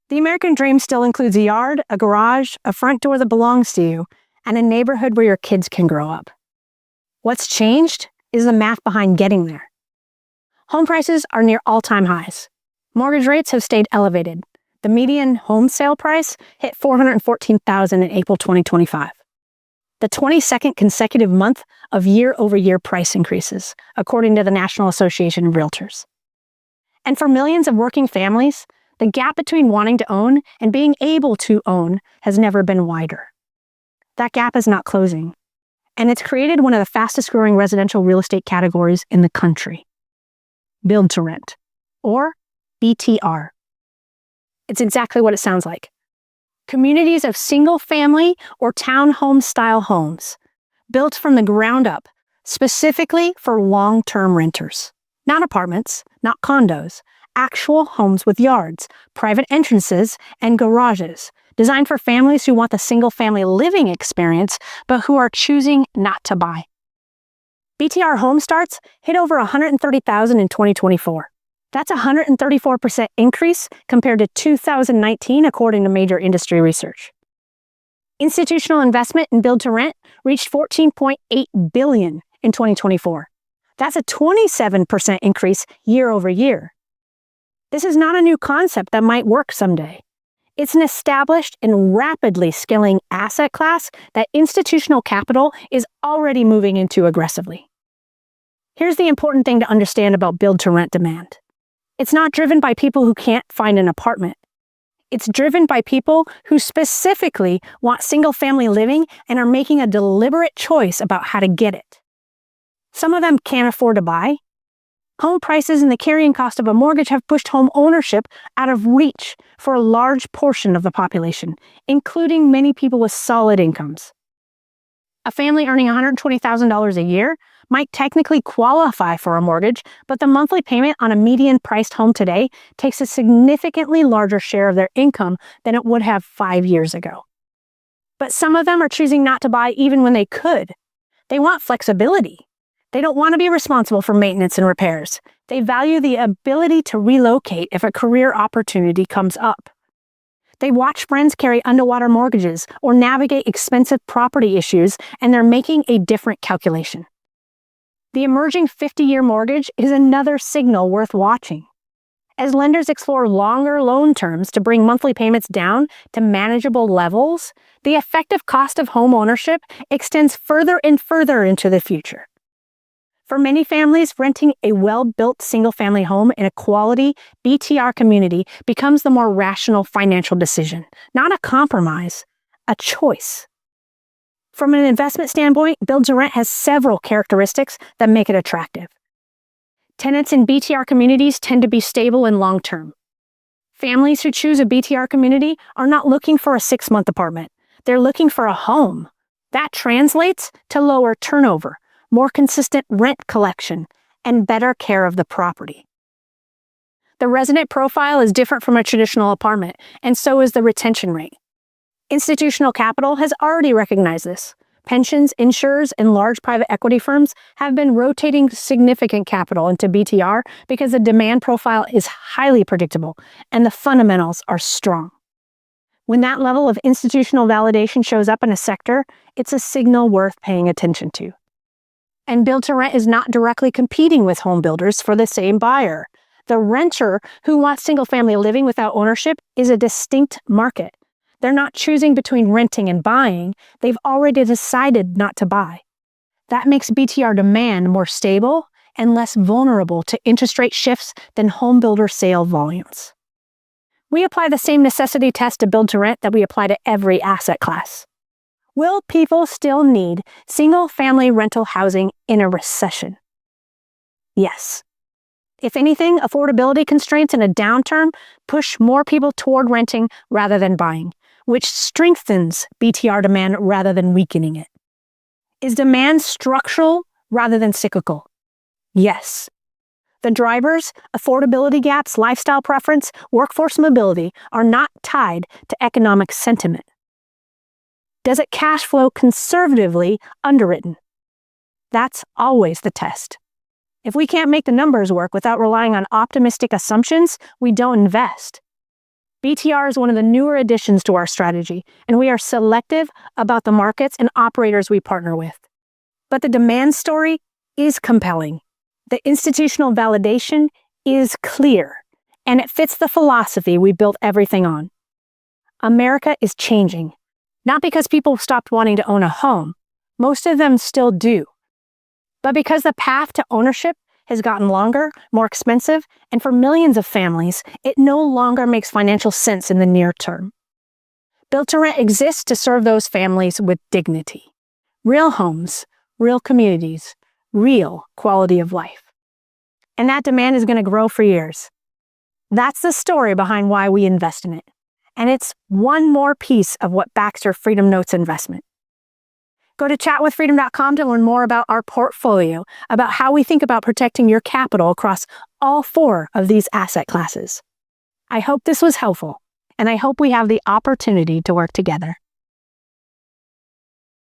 The American dream still includes a yard, a garage, a front door that belongs to you, and a neighborhood where your kids can grow up. What's changed is the math behind getting there. Home prices are near all-time highs. Mortgage rates have stayed elevated. The median home sale price hit $414,000 in April 2025. The 22nd consecutive month of year-over-year price increases, according to the National Association of Realtors. And for millions of working families, the gap between wanting to own and being able to own has never been wider. That gap is not closing, and it's created one of the fastest growing residential real estate categories in the country: build to rent, or BTR. It's exactly what it sounds like. Communities of single-family or townhome-style homes, built from the ground up, specifically for long-term renters. Not apartments, not condos, actual homes with yards, private entrances, and garages, designed for families who want the single-family living experience, but who are choosing not to buy. BTR home starts hit over 130,000 in 2024. That's a 134% increase compared to 2019, according to major industry research. Institutional investment in build-to-rent reached $14.8 billion in 2024. That's a 27% increase year over year. This is not a new concept that might work someday. It's an established and rapidly scaling asset class that institutional capital is already moving into aggressively. Here's the important thing to understand about build-to-rent demand. It's not driven by people who can't find an apartment. It's driven by people who specifically want single-family living and are making a deliberate choice about how to get it. Some of them can't afford to buy. Home prices and the carrying cost of a mortgage have pushed home ownership out of reach for a large portion of the population, including many people with solid incomes. A family earning $120,000 a year might technically qualify for a mortgage, but the monthly payment on a median-priced home today takes a significantly larger share of their income than it would have 5 years ago. But some of them are choosing not to buy even when they could. They want flexibility. They don't want to be responsible for maintenance and repairs. They value the ability to relocate if a career opportunity comes up. They watch friends carry underwater mortgages or navigate expensive property issues, and they're making a different calculation. The emerging 50-year mortgage is another signal worth watching. As lenders explore longer loan terms to bring monthly payments down to manageable levels, the effective cost of home ownership extends further and further into the future. For many families, renting a well-built single-family home in a quality BTR community becomes the more rational financial decision, not a compromise, a choice. From an investment standpoint, build-to-rent has several characteristics that make it attractive. Tenants in BTR communities tend to be stable and long-term. Families who choose a BTR community are not looking for a 6-month apartment. They're looking for a home. That translates to lower turnover, more consistent rent collection, and better care of the property. The resident profile is different from a traditional apartment, and so is the retention rate. Institutional capital has already recognized this. Pensions, insurers, and large private equity firms have been rotating significant capital into BTR because the demand profile is highly predictable and the fundamentals are strong. When that level of institutional validation shows up in a sector, it's a signal worth paying attention to. And build-to-rent is not directly competing with home builders for the same buyer. The renter who wants single-family living without ownership is a distinct market. They're not choosing between renting and buying. They've already decided not to buy. That makes BTR demand more stable and less vulnerable to interest rate shifts than home builder sale volumes. We apply the same necessity test to build-to-rent that we apply to every asset class. Will people still need single-family rental housing in a recession? Yes. If anything, affordability constraints in a downturn push more people toward renting rather than buying, which strengthens BTR demand rather than weakening it. Is demand structural rather than cyclical? Yes. The drivers, affordability gaps, lifestyle preference, workforce mobility are not tied to economic sentiment. Does it cash flow conservatively underwritten? That's always the test. If we can't make the numbers work without relying on optimistic assumptions, we don't invest. BTR is one of the newer additions to our strategy, and we are selective about the markets and operators we partner with. But the demand story is compelling. The institutional validation is clear, and it fits the philosophy we built everything on. America is changing, not because people stopped wanting to own a home. Most of them still do. But because the path to ownership has gotten longer, more expensive, and for millions of families, it no longer makes financial sense in the near term. Built to Rent exists to serve those families with dignity. Real homes, real communities, real quality of life. And that demand is going to grow for years. That's the story behind why we invest in it. And it's one more piece of what backs your Freedom Notes investment. Go to chatwithfreedom.com to learn more about our portfolio, about how we think about protecting your capital across all 4 of these asset classes. I hope this was helpful, and I hope we have the opportunity to work together.